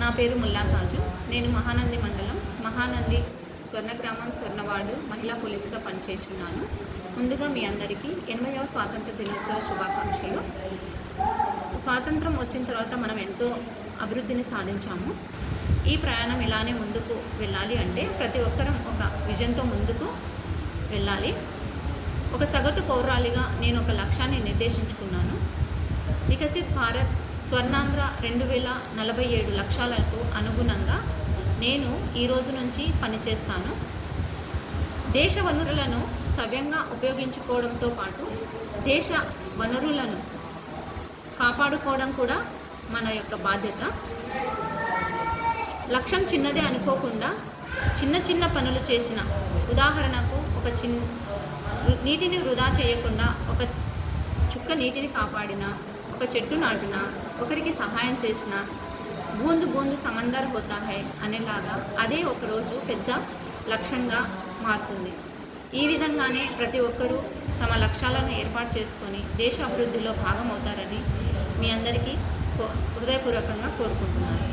నా పేరు ముల్లా తాజు. నేను మహానంది మండలం మహానంది స్వర్ణగ్రామం స్వర్ణవార్డు మహిళా పోలీసుగా పనిచేస్తున్నాను. ముందుగా మీ అందరికీ 80వ స్వాతంత్ర దినోత్సవ శుభాకాంక్షలు. స్వాతంత్రం వచ్చిన తర్వాత మనం ఎంతో అభివృద్ధిని సాధించాము. ఈ ప్రయాణం ఇలానే ముందుకు వెళ్ళాలి అంటే ప్రతి ఒక్కరం ఒక విజన్తో ముందుకు వెళ్ళాలి. ఒక సగటు పౌరాలిగా నేను ఒక లక్ష్యాన్ని నిర్దేశించుకున్నాను. వికసిత్ భారత్ స్వర్ణాంధ్ర 2047 లక్ష్యాలకు అనుగుణంగా నేను ఈ రోజు నుంచి పనిచేస్తాను. దేశ వనరులను సవ్యంగా ఉపయోగించుకోవడంతో పాటు దేశ వనరులను కాపాడుకోవడం కూడా మన యొక్క బాధ్యత. లక్ష్యం చిన్నదే అనుకోకుండా చిన్న చిన్న పనులు చేసిన, ఉదాహరణకు నీటిని వృధా చేయకుండా ఒక చుక్క నీటిని కాపాడిన, ఒక చెట్టు నాటిన, ఒకరికి సహాయం చేసిన, బూందు బూందు సమందర్ హోతా హై అనేలాగా అదే ఒకరోజు పెద్ద లక్ష్యంగా మారుతుంది. ఈ విధంగానే ప్రతి ఒక్కరూ తమ లక్ష్యాలను ఏర్పాటు చేసుకొని దేశ అభివృద్ధిలో భాగమవుతారని మీ అందరికీ హృదయపూర్వకంగా కోరుకుంటున్నాను.